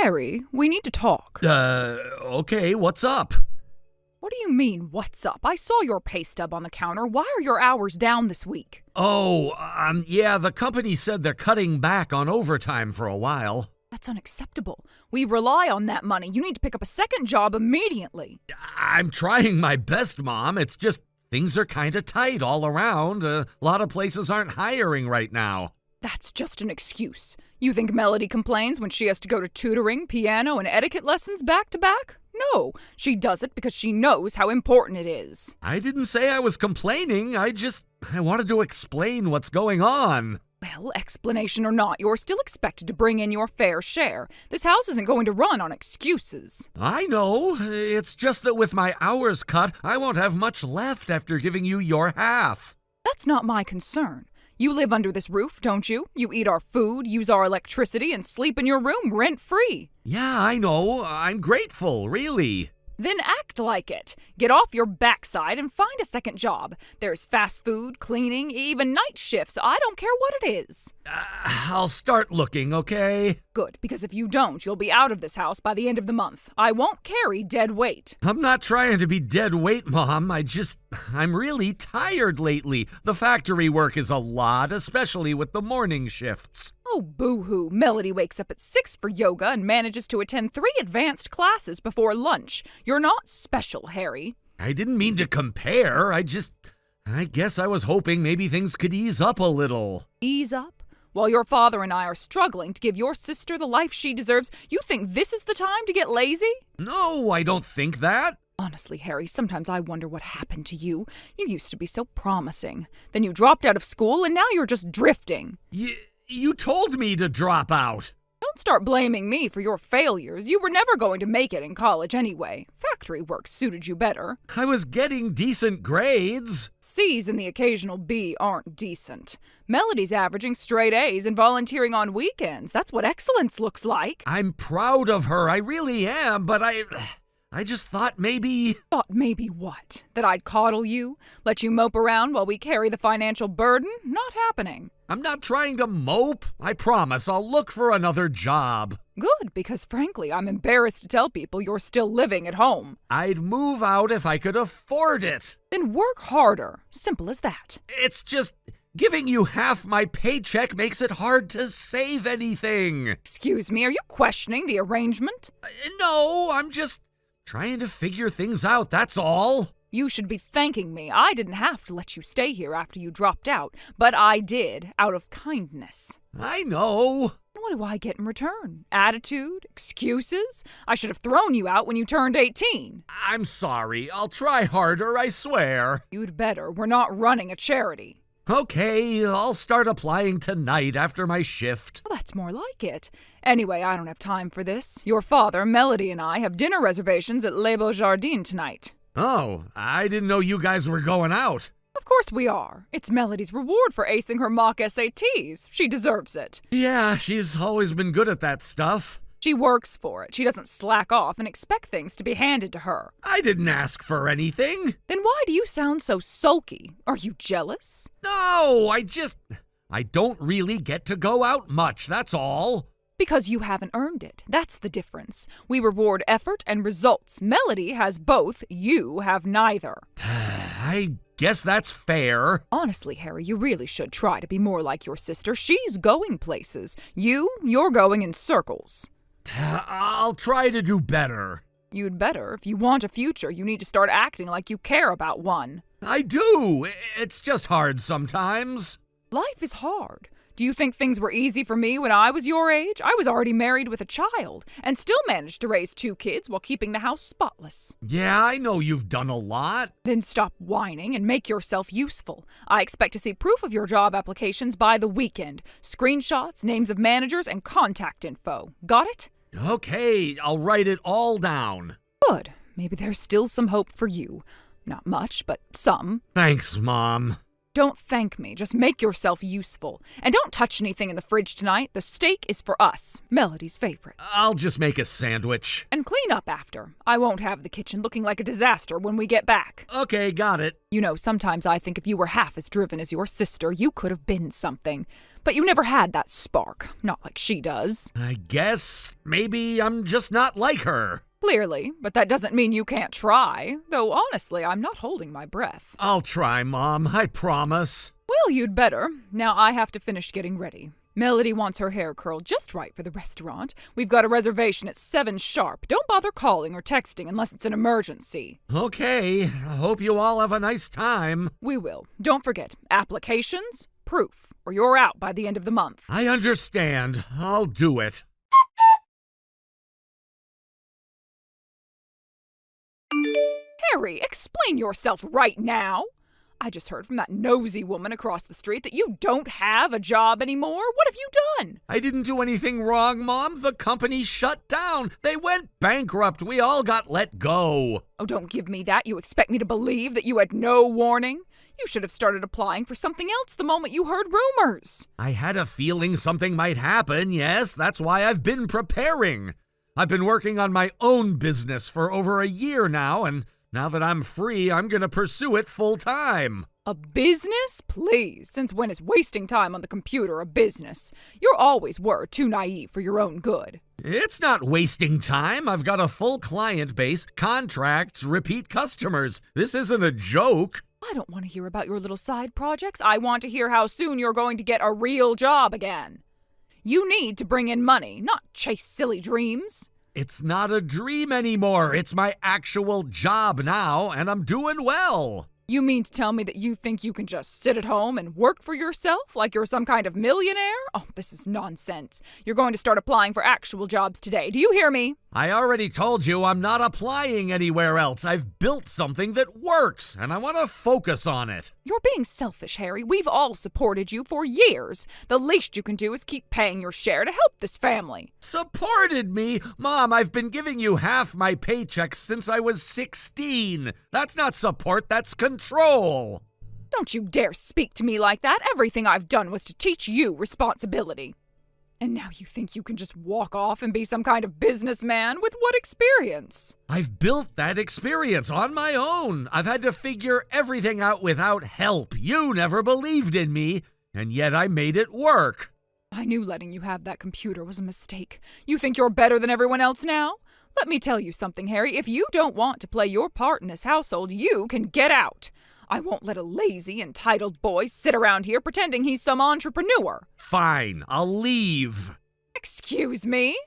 Harry, we need to talk. Okay, what's up? What do you mean, what's up? I saw your pay stub on the counter. Why are your hours down this week? Yeah, the company said they're cutting back on overtime for a while. That's unacceptable. We rely on that money. You need to pick up a second job immediately. I'm trying my best, Mom. It's just things are kind of tight all around. A lot of places aren't hiring right now. That's just an excuse. You think Melody complains when she has to go to tutoring, piano, and etiquette lessons back to back? No, she does it because she knows how important it is. I didn't say I was complaining. I wanted to explain what's going on. Well, explanation or not, you're still expected to bring in your fair share. This house isn't going to run on excuses. I know. It's just that with my hours cut, I won't have much left after giving you your half. That's not my concern. You live under this roof, don't you? You eat our food, use our electricity, and sleep in your room rent-free. Yeah, I know. I'm grateful, really. Then act like it. Get off your backside and find a second job. There's fast food, cleaning, even night shifts. I don't care what it is. I'll start looking, okay? Good, because if you don't, you'll be out of this house by the end of the month. I won't carry dead weight. I'm not trying to be dead weight, Mom. I'm really tired lately. The factory work is a lot, especially with the morning shifts. Oh, boo-hoo. Melody wakes up at 6 for yoga and manages to attend 3 advanced classes before lunch. You're not special, Harry. I didn't mean to compare. I guess I was hoping maybe things could ease up a little. Ease up? While your father and I are struggling to give your sister the life she deserves, you think this is the time to get lazy? No, I don't think that. Honestly, Harry, sometimes I wonder what happened to you. You used to be so promising. Then you dropped out of school and now you're just drifting. You told me to drop out. Don't start blaming me for your failures. You were never going to make it in college anyway. Factory work suited you better. I was getting decent grades. C's and the occasional B aren't decent. Melody's averaging straight A's and volunteering on weekends. That's what excellence looks like. I'm proud of her. I really am, but I just thought maybe... Thought maybe what? That I'd coddle you? Let you mope around while we carry the financial burden? Not happening. I'm not trying to mope. I promise I'll look for another job. Good, because frankly, I'm embarrassed to tell people you're still living at home. I'd move out if I could afford it. Then work harder. Simple as that. It's just... giving you half my paycheck makes it hard to save anything. Excuse me, are you questioning the arrangement? No, I'm just... trying to figure things out, that's all. You should be thanking me. I didn't have to let you stay here after you dropped out, but I did, out of kindness. I know. What do I get in return? Attitude? Excuses? I should have thrown you out when you turned 18. I'm sorry. I'll try harder, I swear. You'd better. We're not running a charity. Okay, I'll start applying tonight after my shift. Well, that's more like it. Anyway, I don't have time for this. Your father, Melody, and I have dinner reservations at Les Beaux Jardins tonight. Oh, I didn't know you guys were going out. Of course we are. It's Melody's reward for acing her mock SATs. She deserves it. Yeah, she's always been good at that stuff. She works for it. She doesn't slack off and expect things to be handed to her. I didn't ask for anything. Then why do you sound so sulky? Are you jealous? No, I don't really get to go out much, that's all. Because you haven't earned it. That's the difference. We reward effort and results. Melody has both. You have neither. I guess that's fair. Honestly, Harry, you really should try to be more like your sister. She's going places. You're going in circles. I'll try to do better. You'd better. If you want a future, you need to start acting like you care about one. I do. It's just hard sometimes. Life is hard. Do you think things were easy for me when I was your age? I was already married with a child and still managed to raise 2 kids while keeping the house spotless. Yeah, I know you've done a lot. Then stop whining and make yourself useful. I expect to see proof of your job applications by the weekend. Screenshots, names of managers, and contact info. Got it? Okay, I'll write it all down. Good. Maybe there's still some hope for you. Not much, but some. Thanks, Mom. Don't thank me. Just make yourself useful. And don't touch anything in the fridge tonight. The steak is for us. Melody's favorite. I'll just make a sandwich. And clean up after. I won't have the kitchen looking like a disaster when we get back. Okay, got it. You know, sometimes I think if you were half as driven as your sister, you could have been something. But you never had that spark, not like she does. I guess maybe I'm just not like her. Clearly, but that doesn't mean you can't try. Though honestly, I'm not holding my breath. I'll try, Mom, I promise. Well, you'd better. Now I have to finish getting ready. Melody wants her hair curled just right for the restaurant. We've got a reservation at 7 sharp. Don't bother calling or texting unless it's an emergency. Okay, I hope you all have a nice time. We will. Don't forget, applications, proof, or you're out by the end of the month. I understand. I'll do it. Harry, explain yourself right now. I just heard from that nosy woman across the street that you don't have a job anymore. What have you done? I didn't do anything wrong, Mom. The company shut down. They went bankrupt. We all got let go. Oh, don't give me that. You expect me to believe that you had no warning? You should have started applying for something else the moment you heard rumors. I had a feeling something might happen, yes. That's why I've been preparing. I've been working on my own business for over a year now, and now that I'm free, I'm gonna pursue it full time. A business? Please. Since when is wasting time on the computer a business? You always were too naive for your own good. It's not wasting time. I've got a full client base, contracts, repeat customers. This isn't a joke. I don't want to hear about your little side projects. I want to hear how soon you're going to get a real job again. You need to bring in money, not chase silly dreams. It's not a dream anymore. It's my actual job now, and I'm doing well. You mean to tell me that you think you can just sit at home and work for yourself like you're some kind of millionaire? Oh, this is nonsense. You're going to start applying for actual jobs today. Do you hear me? I already told you I'm not applying anywhere else. I've built something that works, and I want to focus on it. You're being selfish, Harry. We've all supported you for years. The least you can do is keep paying your share to help this family. Supported me? Mom, I've been giving you half my paychecks since I was 16. That's not support, that's control. Don't you dare speak to me like that. Everything I've done was to teach you responsibility. And now you think you can just walk off and be some kind of businessman? With what experience? I've built that experience on my own. I've had to figure everything out without help. You never believed in me, and yet I made it work. I knew letting you have that computer was a mistake. You think you're better than everyone else now? Let me tell you something, Harry. If you don't want to play your part in this household, you can get out. I won't let a lazy, entitled boy sit around here pretending he's some entrepreneur. Fine, I'll leave. Excuse me?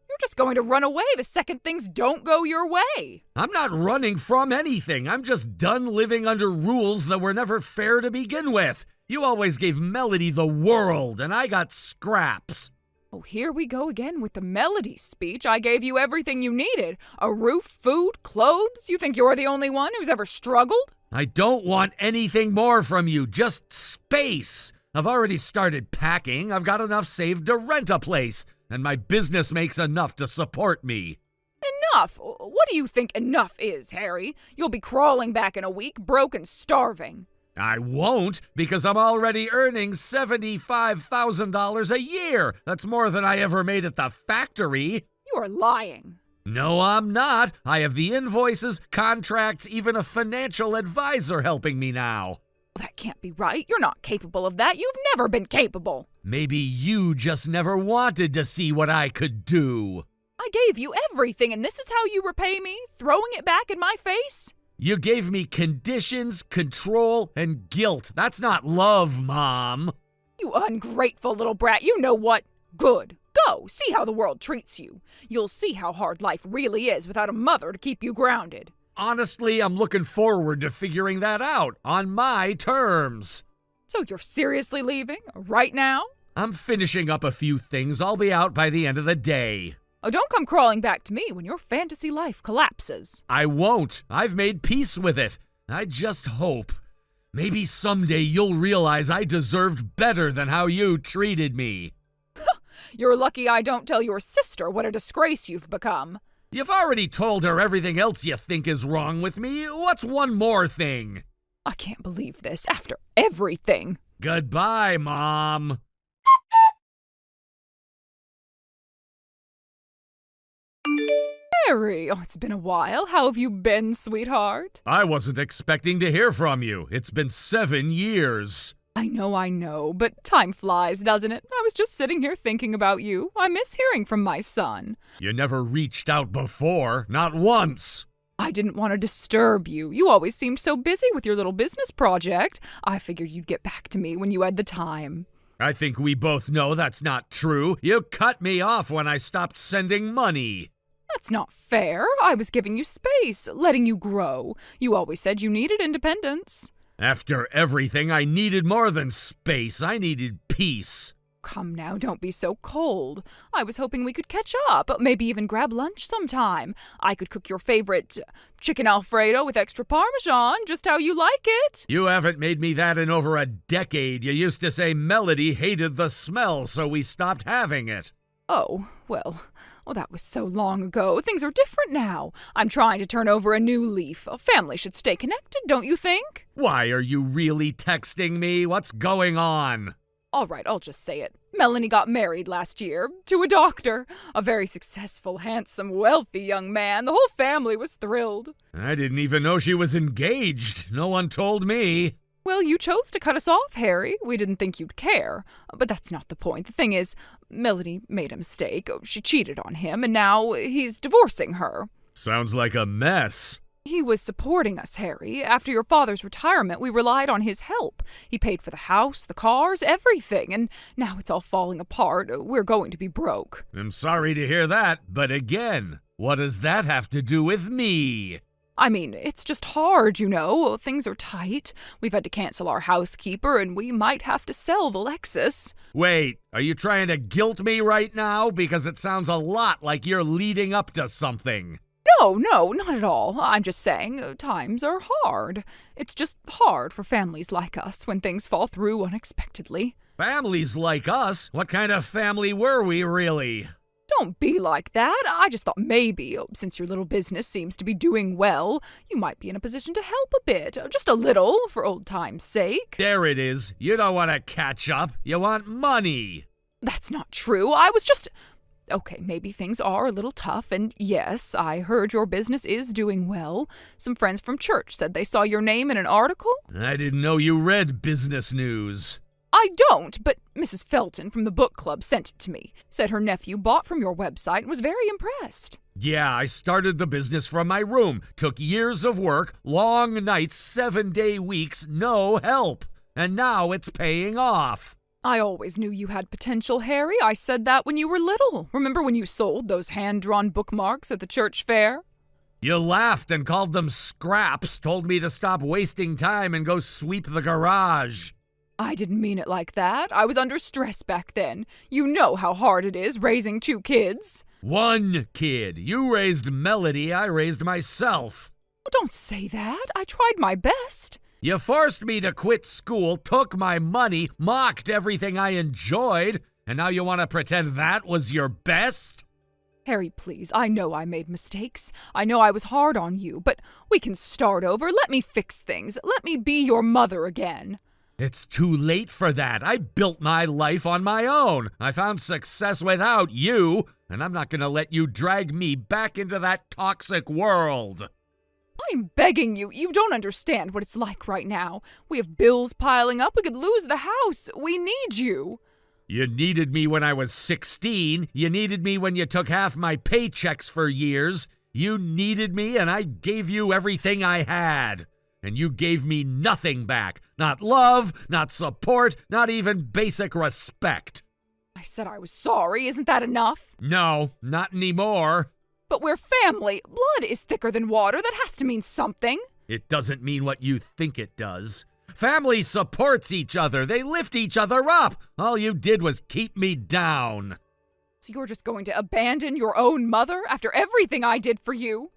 You're just going to run away the second things don't go your way. I'm not running from anything. I'm just done living under rules that were never fair to begin with. You always gave Melody the world, and I got scraps. Oh, here we go again with the Melody speech. I gave you everything you needed. A roof, food, clothes. You think you're the only one who's ever struggled? I don't want anything more from you, just space. I've already started packing. I've got enough saved to rent a place, and my business makes enough to support me. Enough? What do you think enough is, Harry? You'll be crawling back in a week, broke and starving. I won't, because I'm already earning $75,000 a year. That's more than I ever made at the factory. You are lying. No, I'm not. I have the invoices, contracts, even a financial advisor helping me now. That can't be right. You're not capable of that. You've never been capable. Maybe you just never wanted to see what I could do. I gave you everything, and this is how you repay me? Throwing it back in my face? You gave me conditions, control, and guilt. That's not love, Mom. You ungrateful little brat. You know what? Good. Go. See how the world treats you. You'll see how hard life really is without a mother to keep you grounded. Honestly, I'm looking forward to figuring that out on my terms. So you're seriously leaving? Right now? I'm finishing up a few things. I'll be out by the end of the day. Oh, don't come crawling back to me when your fantasy life collapses. I won't. I've made peace with it. I just hope. Maybe someday you'll realize I deserved better than how you treated me. You're lucky I don't tell your sister what a disgrace you've become. You've already told her everything else you think is wrong with me. What's one more thing? I can't believe this after everything. Goodbye, Mom. Harry, oh, it's been a while. How have you been, sweetheart? I wasn't expecting to hear from you. It's been 7 years. I know, but time flies, doesn't it? I was just sitting here thinking about you. I miss hearing from my son. You never reached out before, not once. I didn't want to disturb you. You always seemed so busy with your little business project. I figured you'd get back to me when you had the time. I think we both know that's not true. You cut me off when I stopped sending money. That's not fair. I was giving you space, letting you grow. You always said you needed independence. After everything, I needed more than space. I needed peace. Come now, don't be so cold. I was hoping we could catch up, maybe even grab lunch sometime. I could cook your favorite chicken Alfredo with extra Parmesan, just how you like it. You haven't made me that in over a decade. You used to say Melody hated the smell, so we stopped having it. Oh, well, that was so long ago. Things are different now. I'm trying to turn over a new leaf. A family should stay connected, don't you think? Why are you really texting me? What's going on? All right, I'll just say it. Melanie got married last year to a doctor. A very successful, handsome, wealthy young man. The whole family was thrilled. I didn't even know she was engaged. No one told me. Well, you chose to cut us off, Harry. We didn't think you'd care. But that's not the point. The thing is, Melody made a mistake. She cheated on him, and now he's divorcing her. Sounds like a mess. He was supporting us, Harry. After your father's retirement, we relied on his help. He paid for the house, the cars, everything, and now it's all falling apart. We're going to be broke. I'm sorry to hear that, but again, what does that have to do with me? I mean, it's just hard, you know. Things are tight. We've had to cancel our housekeeper, and we might have to sell the Lexus. Wait, are you trying to guilt me right now? Because it sounds a lot like you're leading up to something. No, not at all. I'm just saying, times are hard. It's just hard for families like us when things fall through unexpectedly. Families like us? What kind of family were we, really? Don't be like that. I just thought maybe, since your little business seems to be doing well, you might be in a position to help a bit. Just a little, for old time's sake. There it is. You don't want to catch up. You want money. That's not true. I was just... Okay, maybe things are a little tough, and yes, I heard your business is doing well. Some friends from church said they saw your name in an article. I didn't know you read business news. I don't, but Mrs. Felton from the book club sent it to me. Said her nephew bought from your website and was very impressed. Yeah, I started the business from my room. Took years of work, long nights, 7-day weeks, no help. And now it's paying off. I always knew you had potential, Harry. I said that when you were little. Remember when you sold those hand-drawn bookmarks at the church fair? You laughed and called them scraps, told me to stop wasting time and go sweep the garage. I didn't mean it like that. I was under stress back then. You know how hard it is raising 2 kids. 1 kid. You raised Melody, I raised myself. Don't say that. I tried my best. You forced me to quit school, took my money, mocked everything I enjoyed, and now you want to pretend that was your best? Harry, please, I know I made mistakes. I know I was hard on you, but we can start over. Let me fix things. Let me be your mother again. It's too late for that. I built my life on my own. I found success without you, and I'm not going to let you drag me back into that toxic world. I'm begging you. You don't understand what it's like right now. We have bills piling up. We could lose the house. We need you. You needed me when I was 16. You needed me when you took half my paychecks for years. You needed me, and I gave you everything I had. And you gave me nothing back. Not love, not support, not even basic respect. I said I was sorry. Isn't that enough? No, not anymore. But we're family. Blood is thicker than water. That has to mean something. It doesn't mean what you think it does. Family supports each other. They lift each other up. All you did was keep me down. So you're just going to abandon your own mother after everything I did for you?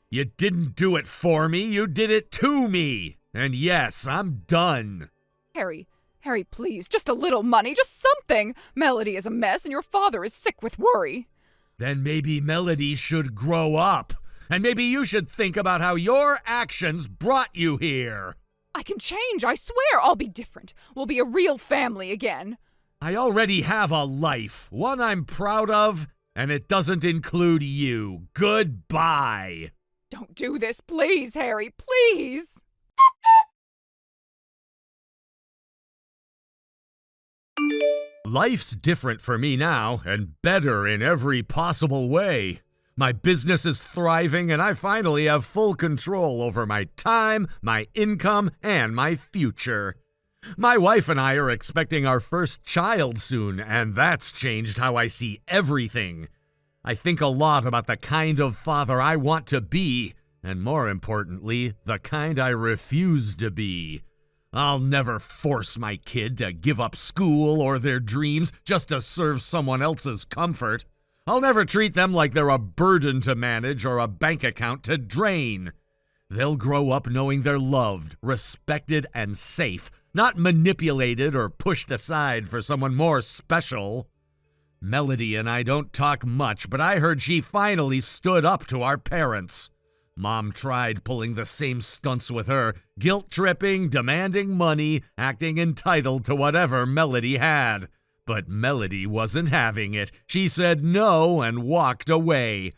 You didn't do it for me. You did it to me. And yes, I'm done. Harry, please. Just a little money. Just something. Melody is a mess and your father is sick with worry. Then maybe Melody should grow up. And maybe you should think about how your actions brought you here. I can change, I swear. I'll be different. We'll be a real family again. I already have a life, one I'm proud of, and it doesn't include you. Goodbye. Don't do this, please, Harry, please. Life's different for me now, and better in every possible way. My business is thriving, and I finally have full control over my time, my income, and my future. My wife and I are expecting our first child soon, and that's changed how I see everything. I think a lot about the kind of father I want to be, and more importantly, the kind I refuse to be. I'll never force my kid to give up school or their dreams just to serve someone else's comfort. I'll never treat them like they're a burden to manage or a bank account to drain. They'll grow up knowing they're loved, respected, and safe, not manipulated or pushed aside for someone more special. Melody and I don't talk much, but I heard she finally stood up to our parents. Mom tried pulling the same stunts with her, guilt-tripping, demanding money, acting entitled to whatever Melody had. But Melody wasn't having it. She said no and walked away.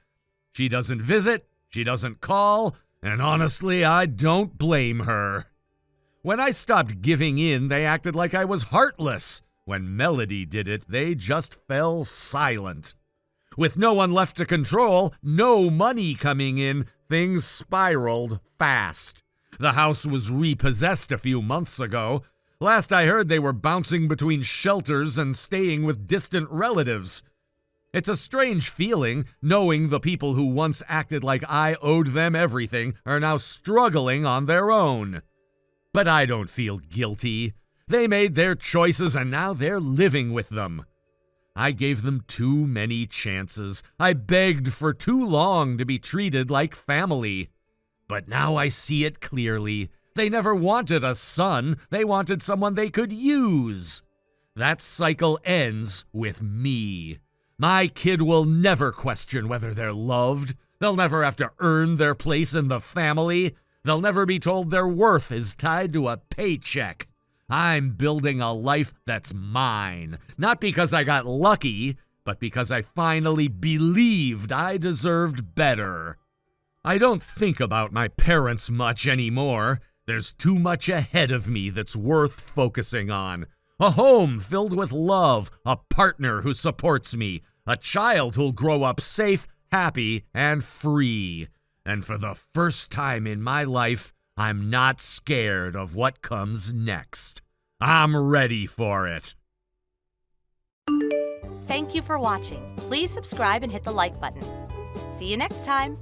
She doesn't visit, she doesn't call, and honestly, I don't blame her. When I stopped giving in, they acted like I was heartless. When Melody did it, they just fell silent. With no one left to control, no money coming in, things spiraled fast. The house was repossessed a few months ago. Last I heard, they were bouncing between shelters and staying with distant relatives. It's a strange feeling, knowing the people who once acted like I owed them everything are now struggling on their own. But I don't feel guilty. They made their choices and now they're living with them. I gave them too many chances. I begged for too long to be treated like family. But now I see it clearly. They never wanted a son. They wanted someone they could use. That cycle ends with me. My kid will never question whether they're loved. They'll never have to earn their place in the family. They'll never be told their worth is tied to a paycheck. I'm building a life that's mine, not because I got lucky, but because I finally believed I deserved better. I don't think about my parents much anymore. There's too much ahead of me that's worth focusing on. A home filled with love, a partner who supports me, a child who'll grow up safe, happy, and free. And for the first time in my life, I'm not scared of what comes next. I'm ready for it. Thank you for watching. Please subscribe and hit the like button. See you next time.